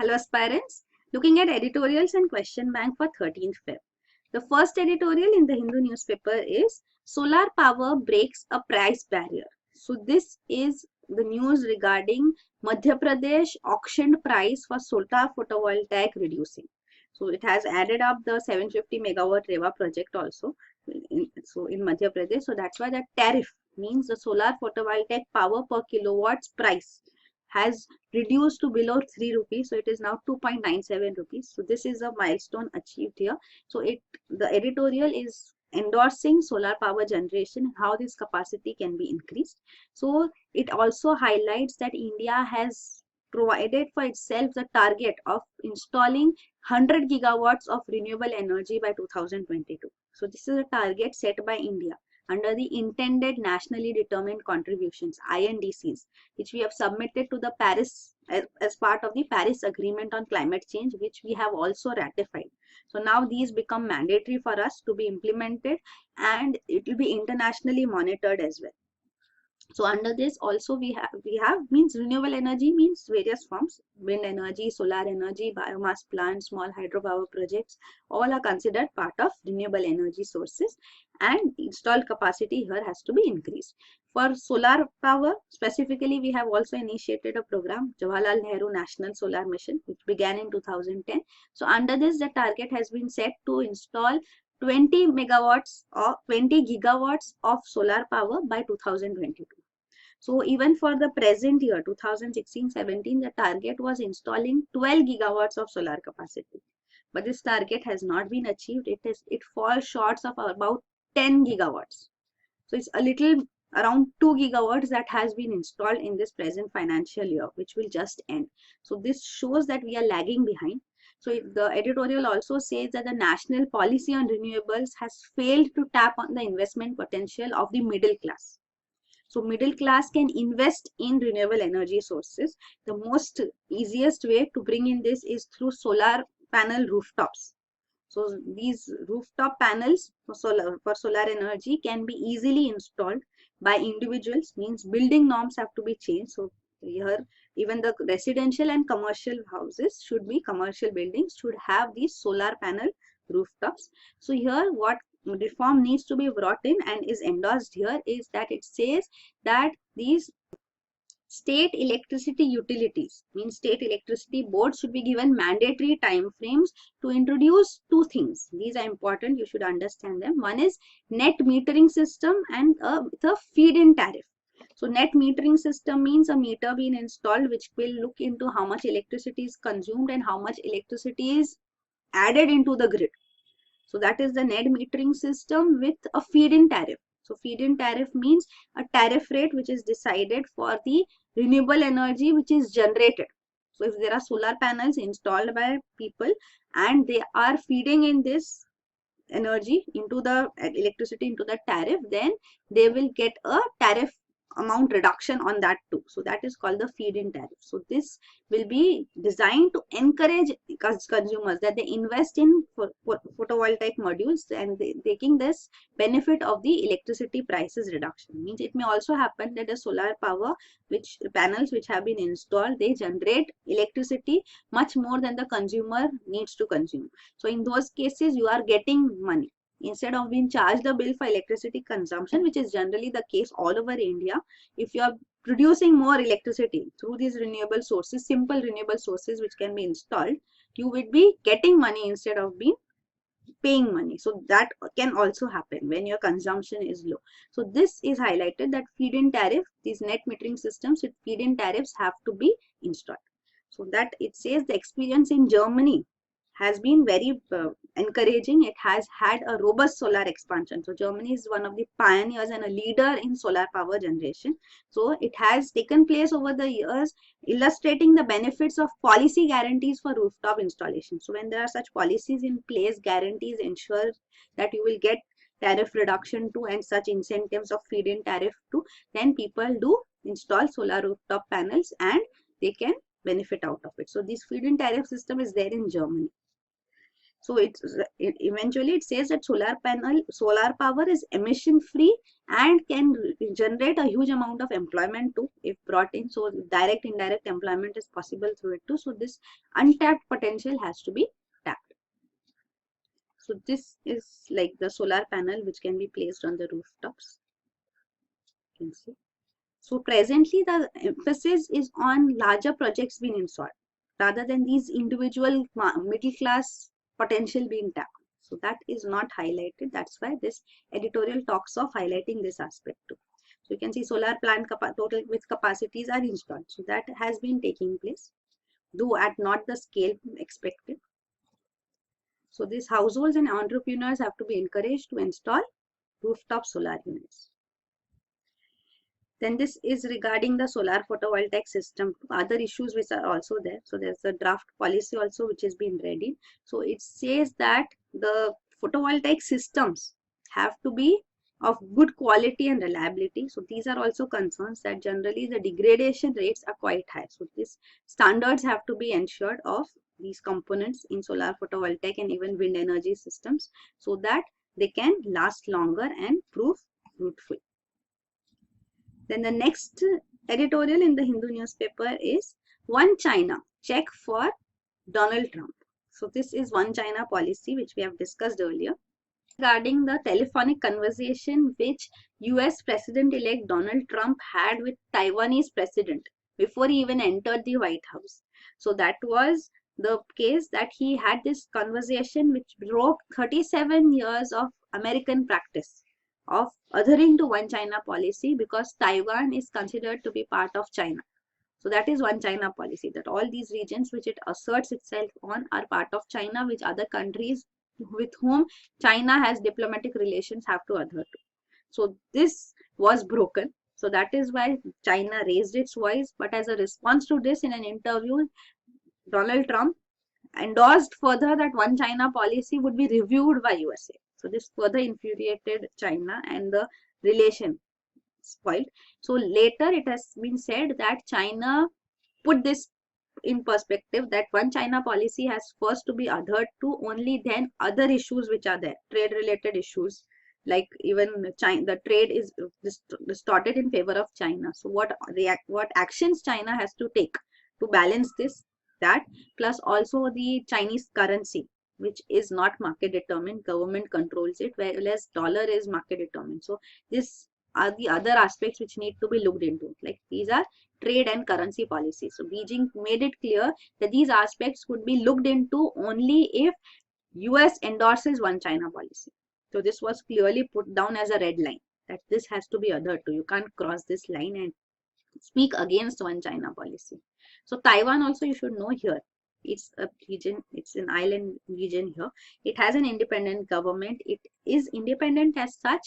Hello aspirants, looking at editorials and question bank for 13th Feb. The first editorial in the Hindu newspaper is Solar Power Breaks a Price Barrier. So this is the news regarding Madhya Pradesh auctioned price for solar photovoltaic reducing. So it has added up the 750 megawatt Reva project also in Madhya Pradesh. So that's why the tariff means the solar photovoltaic power per kilowatts price has reduced to below 3 rupees. So it is now 2.97 rupees. So this is a milestone achieved here. So the editorial is endorsing solar power generation, how this capacity can be increased. So it also highlights that India has provided for itself the target of installing 100 gigawatts of renewable energy by 2022. So this is a target set by India under the intended nationally determined contributions INDCs, which we have submitted to the Paris as part of the Paris Agreement on Climate Change, which we have also ratified. So now these become mandatory for us to be implemented, and it will be internationally monitored as well. So under this also we have means renewable energy means various forms: wind energy, solar energy, biomass plants, small hydropower projects, all are considered part of renewable energy sources, and installed capacity here has to be increased. For solar power specifically, we have also initiated a program, Jawaharlal Nehru National Solar Mission, which began in 2010. So under this, the target has been set to install 20 megawatts or 20 gigawatts of solar power by 2022. So even for the present year 2016-17, the target was installing 12 gigawatts of solar capacity, but this target has not been achieved. It falls short of about 10 gigawatts. So it's a little around 2 gigawatts that has been installed in this present financial year, which will just end. So this shows that we are lagging behind. So the editorial also says that the national policy on renewables has failed to tap on the investment potential of the middle class. So middle class can invest in renewable energy sources. The most easiest way to bring in this is through solar panel rooftops. So these rooftop panels for solar energy can be easily installed by individuals, means building norms have to be changed. So here even the residential and commercial houses should be, commercial buildings should have these solar panel rooftops. So here what reform needs to be brought in and is endorsed here is that it says that these state electricity utilities, means state electricity boards, should be given mandatory time frames to introduce two things. These are important, you should understand them. One is net metering system and the feed-in tariff. So net metering system means a meter being installed which will look into how much electricity is consumed and how much electricity is added into the grid. So that is the net metering system with a feed-in tariff. So feed-in tariff means a tariff rate which is decided for the renewable energy which is generated. So if there are solar panels installed by people and they are feeding in this energy into the electricity into the tariff, then they will get a tariff amount reduction on that too. So that is called the feed-in tariff. So this will be designed to encourage consumers that they invest in photovoltaic modules and taking this benefit of the electricity prices reduction. Means it may also happen that the solar power panels which have been installed, they generate electricity much more than the consumer needs to consume. So in those cases you are getting money. Instead of being charged the bill for electricity consumption, which is generally the case all over India, if you are producing more electricity through these renewable sources, simple renewable sources which can be installed, you would be getting money instead of being paying money. So that can also happen when your consumption is low. So this is highlighted that feed-in tariff, these net metering systems with feed-in tariffs have to be installed. So that it says the experience in Germany has been very encouraging. It has had a robust solar expansion. So Germany is one of the pioneers and a leader in solar power generation. So it has taken place over the years, illustrating the benefits of policy guarantees for rooftop installation. So when there are such policies in place, guarantees ensure that you will get tariff reduction too and such incentives of feed-in tariff too, then people do install solar rooftop panels and they can benefit out of it. So this feed-in tariff system is there in Germany. So eventually it says that solar power is emission free and can generate a huge amount of employment too if brought in. So direct indirect employment is possible through it too. So this untapped potential has to be tapped. So this is like the solar panel which can be placed on the rooftops. You can see. So presently the emphasis is on larger projects being installed rather than these individual middle class potential being tapped. So that is not highlighted. That's why this editorial talks of highlighting this aspect too. So you can see solar plant total with capacities are installed. So that has been taking place, though at not the scale expected. So these households and entrepreneurs have to be encouraged to install rooftop solar units. Then this is regarding the solar photovoltaic system, other issues which are also there. So there's a draft policy also which has been ready. So it says that the photovoltaic systems have to be of good quality and reliability. So these are also concerns that generally the degradation rates are quite high. So these standards have to be ensured of these components in solar photovoltaic and even wind energy systems so that they can last longer and prove fruitful. Then the next editorial in the Hindu newspaper is One China, check for Donald Trump. So this is One China policy which we have discussed earlier regarding the telephonic conversation which US President-elect Donald Trump had with Taiwanese president before he even entered the White House. So that was the case that he had this conversation which broke 37 years of American practice of adhering to One China policy because Taiwan is considered to be part of China. So that is One China policy, that all these regions which it asserts itself on are part of China, which other countries with whom China has diplomatic relations have to adhere to. So this was broken. So that is why China raised its voice. But as a response to this, in an interview, Donald Trump endorsed further that One China policy would be reviewed by USA. So this further infuriated China and the relation spoiled. So later it has been said that China put this in perspective, that One China policy has first to be adhered to, only then other issues which are there, trade related issues, like even China, the trade is distorted in favor of China. So what actions China has to take to balance this, that plus also the Chinese currency, which is not market determined, government controls it, whereas dollar is market determined. So this are the other aspects which need to be looked into. Like these are trade and currency policies. So Beijing made it clear that these aspects could be looked into only if US endorses One China policy. So this was clearly put down as a red line, that this has to be adhered to. You can't cross this line and speak against One China policy. So Taiwan also, you should know here, it's a region, it's an island region here. It has an independent government. It is independent as such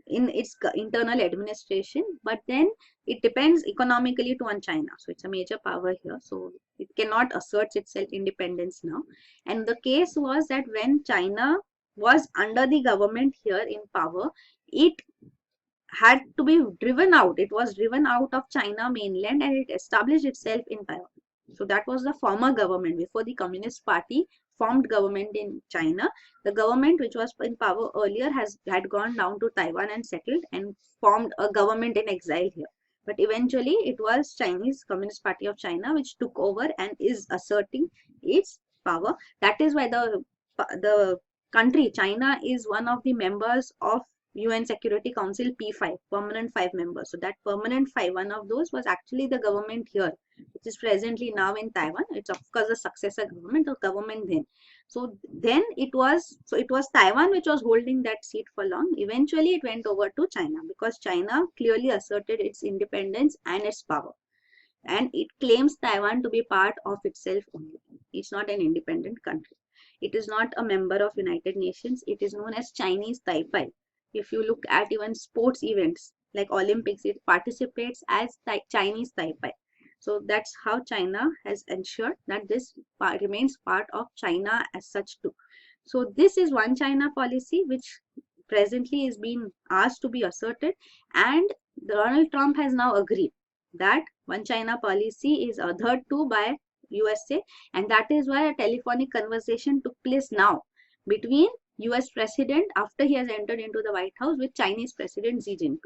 in its internal administration, but then it depends economically on China. So it's a major power here. So it cannot assert itself independence now. And the case was that when China was under the government here in power, it had to be driven out. It was driven out of China mainland and it established itself in Taiwan. So that was the former government before the Communist Party formed government in China. The government which was in power earlier had gone down to Taiwan and settled and formed a government in exile here. But eventually it was Chinese Communist Party of China which took over and is asserting its power. That is why the country China is one of the members of UN Security Council P5, permanent 5 members. So that permanent 5, one of those was actually the government here, which is presently now in Taiwan. It's of course the successor government or government then. So then it was Taiwan which was holding that seat for long. Eventually it went over to China because China clearly asserted its independence and its power. And it claims Taiwan to be part of itself only. It's not an independent country. It is not a member of United Nations. It is known as Chinese Taipei. If you look at even sports events like Olympics, it participates as Chinese Taipei. So that's how China has ensured that this remains part of China as such too. So this is One China policy which presently is being asked to be asserted, and Donald Trump has now agreed that One China policy is adhered to by USA, and that is why a telephonic conversation took place now between US President after he has entered into the White House with Chinese President Xi Jinping.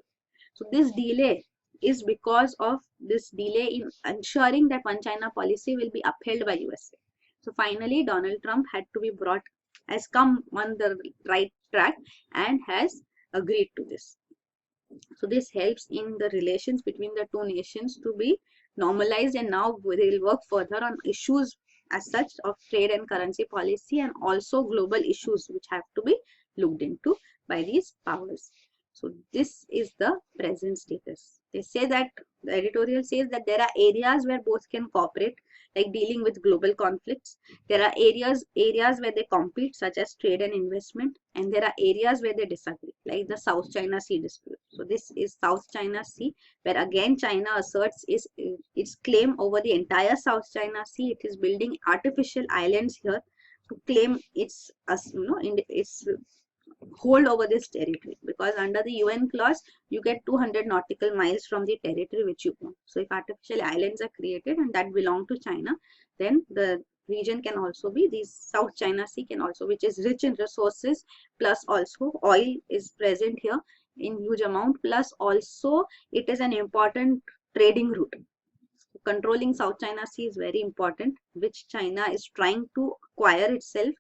So this delay is because of this delay in ensuring that one China policy will be upheld by USA. So finally, Donald Trump has come on the right track and has agreed to this. So this helps in the relations between the two nations to be normalized, and now they will work further on issues as such of trade and currency policy, and also global issues which have to be looked into by these powers. So this is the present status. They say that, the editorial says that there are areas where both can cooperate, like dealing with global conflicts. There are areas where they compete, such as trade and investment, and there are areas where they disagree, like the South China Sea dispute. So this is South China Sea, where again China asserts its claim over the entire South China Sea. It is building artificial islands here to claim its hold over this territory, because under the UN clause you get 200 nautical miles from the territory which you own. So if artificial islands are created and that belong to China, then the region can also be, the South China Sea can also, which is rich in resources, plus also oil is present here in huge amount, plus also it is an important trading route. Controlling South China Sea is very important, which China is trying to acquire itself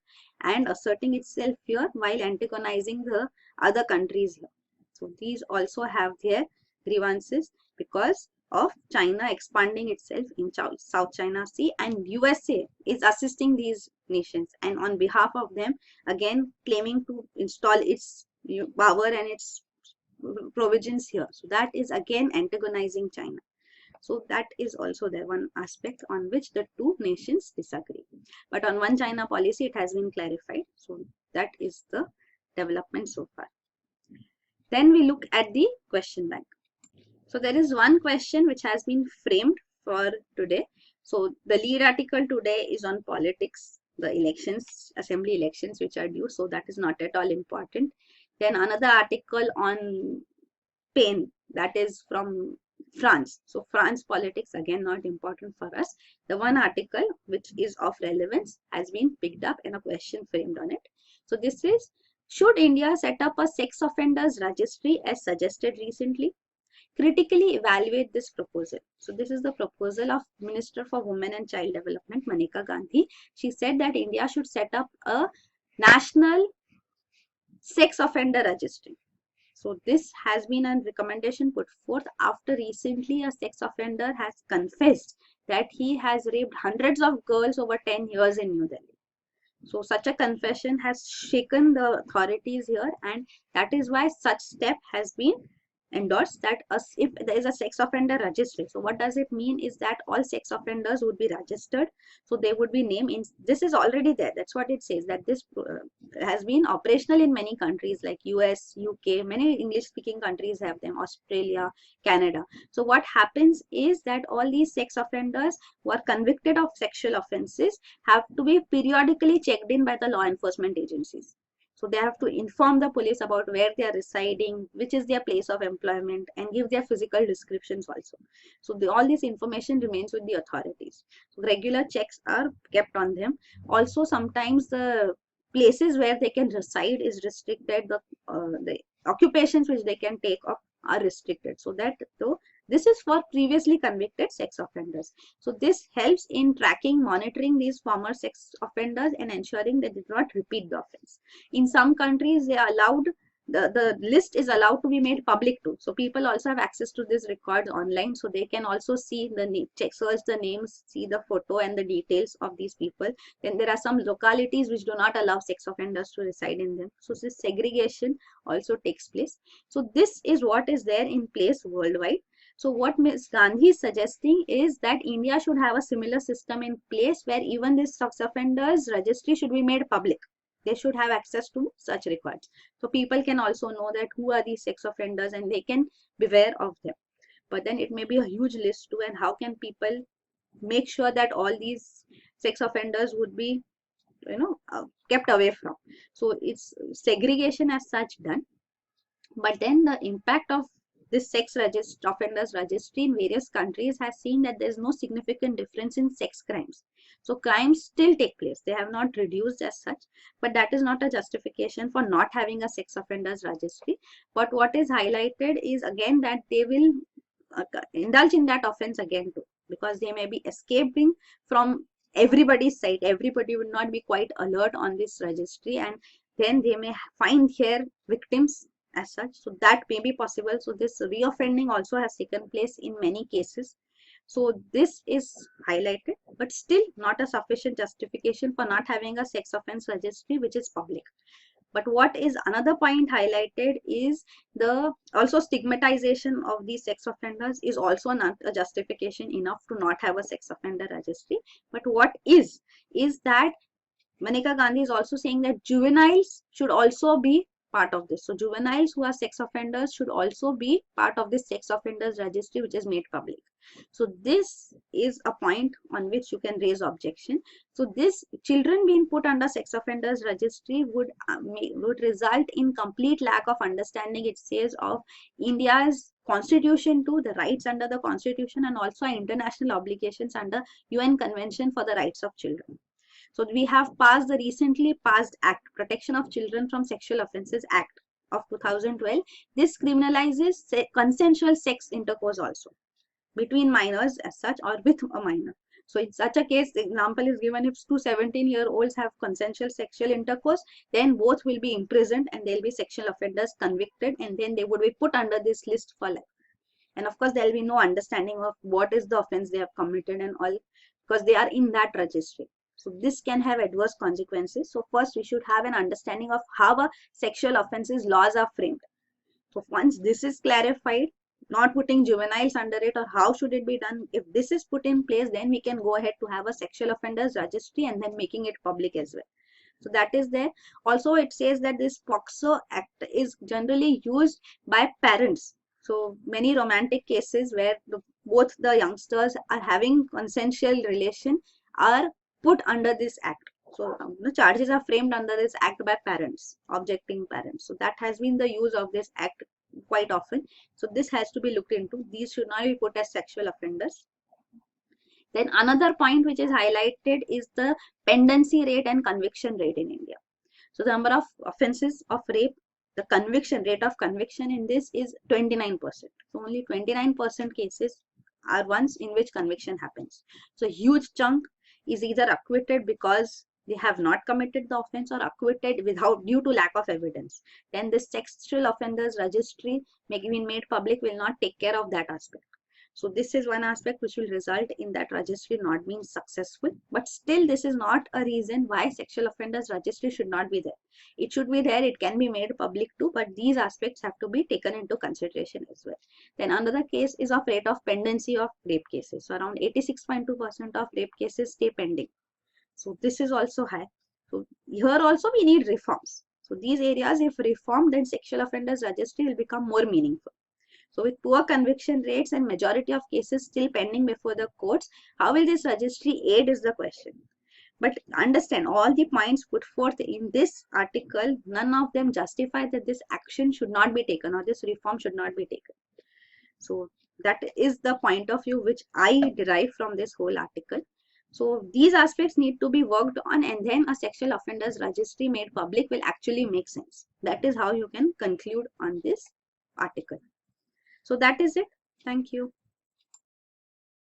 and asserting itself here while antagonizing the other countries here. So these also have their grievances because of China expanding itself in South China Sea, and USA is assisting these nations, and on behalf of them again claiming to install its power and its provisions here. So that is again antagonizing China. So that is also there, one aspect on which the two nations disagree. But on one China policy, it has been clarified. So that is the development so far. Then we look at the question bank. So there is one question which has been framed for today. So the lead article today is on politics, the elections, assembly elections which are due. So that is not at all important. Then another article on Spain, that is from France. So France politics, again not important for us. The one article which is of relevance has been picked up and a question framed on it. So this is, should India set up a sex offenders registry as suggested recently? Critically evaluate this proposal. So this is the proposal of Minister for Women and Child Development, Maneka Gandhi. She said that India should set up a national sex offender registry. So this has been a recommendation put forth after recently a sex offender has confessed that he has raped hundreds of girls over 10 years in New Delhi. So such a confession has shaken the authorities here, and that is why such step has been endorsed, that if there is a sex offender registry. So what does it mean is that all sex offenders would be registered. So they would be named in, this is already there. That's what it says, that this has been operational in many countries like US, UK, many English speaking countries have them, Australia, Canada. So what happens is that all these sex offenders who are convicted of sexual offenses have to be periodically checked in by the law enforcement agencies. So they have to inform the police about where they are residing, which is their place of employment, and give their physical descriptions also. So all this information remains with the authorities. So regular checks are kept on them. Also, sometimes the places where they can reside is restricted. The occupations which they can take up are restricted. So that though this is for previously convicted sex offenders. So this helps in tracking, monitoring these former sex offenders and ensuring they did not repeat the offense. In some countries, they are allowed, the list is allowed to be made public too. So people also have access to this records online. So they can also see the name, search the names, see the photo and the details of these people. Then there are some localities which do not allow sex offenders to reside in them. So this segregation also takes place. So this is what is there in place worldwide. So what Ms. Gandhi is suggesting is that India should have a similar system in place where even this sex offenders registry should be made public. They should have access to such records. So people can also know that who are these sex offenders and they can beware of them. But then it may be a huge list too, and how can people make sure that all these sex offenders would be, kept away from? So it's segregation as such done. But then the impact of this sex offenders registry in various countries has seen that there is no significant difference in sex crimes. So crimes still take place. They have not reduced as such, but that is not a justification for not having a sex offenders registry. But what is highlighted is again that they will indulge in that offense again too, because they may be escaping from everybody's sight. Everybody would not be quite alert on this registry, and then they may find here victims as such. So that may be possible. So this reoffending also has taken place in many cases. So this is highlighted, but still not a sufficient justification for not having a sex offense registry which is public. But what is another point highlighted is the also stigmatization of these sex offenders is also not a justification enough to not have a sex offender registry. But what is that Maneka Gandhi is also saying that juveniles should also be part of this. So juveniles who are sex offenders should also be part of this sex offenders registry which is made public. So this is a point on which you can raise objection. So this children being put under sex offenders registry would result in complete lack of understanding, it says, of India's constitution too, the rights under the constitution, and also international obligations under UN Convention for the Rights of Children. So we have passed the recently passed Act, Protection of Children from Sexual Offences Act of 2012. This criminalizes consensual sex intercourse also between minors as such or with a minor. So in such a case, the example is given if two 17-year-olds have consensual sexual intercourse, then both will be imprisoned and they'll be sexual offenders convicted, and then they would be put under this list for life. And of course, there will be no understanding of what is the offense they have committed and all, because they are in that registry. So this can have adverse consequences. So first we should have an understanding of how a sexual offences laws are framed. So once this is clarified, not putting juveniles under it, or how should it be done, if this is put in place, then we can go ahead to have a sexual offenders registry and then making it public as well. So that is there. Also it says that this POCSO Act is generally used by parents. So many romantic cases where both the youngsters are having consensual relation are put under this act. So the charges are framed under this act by parents, objecting parents. So that has been the use of this act quite often. So this has to be looked into. These should not be put as sexual offenders. Then another point which is highlighted is the pendency rate and conviction rate in India. So the number of offences of rape, the conviction rate of conviction in this is 29%. So only 29% cases are ones in which conviction happens. So huge chunk is either acquitted because they have not committed the offense or acquitted without due to lack of evidence. Then this sexual offenders registry being made public will not take care of that aspect. So this is one aspect which will result in that registry not being successful. But still, this is not a reason why sexual offenders registry should not be there. It should be there. It can be made public too, but these aspects have to be taken into consideration as well. Then another case is of rate of pendency of rape cases. So around 86.2% of rape cases stay pending. So this is also high. So here also we need reforms. So these areas, if reformed, then sexual offenders registry will become more meaningful. So with poor conviction rates and majority of cases still pending before the courts, how will this registry aid is the question. But understand, all the points put forth in this article, none of them justify that this action should not be taken or this reform should not be taken. So that is the point of view which I derive from this whole article. So these aspects need to be worked on, and then a sexual offenders registry made public will actually make sense. That is how you can conclude on this article. So that is it. Thank you.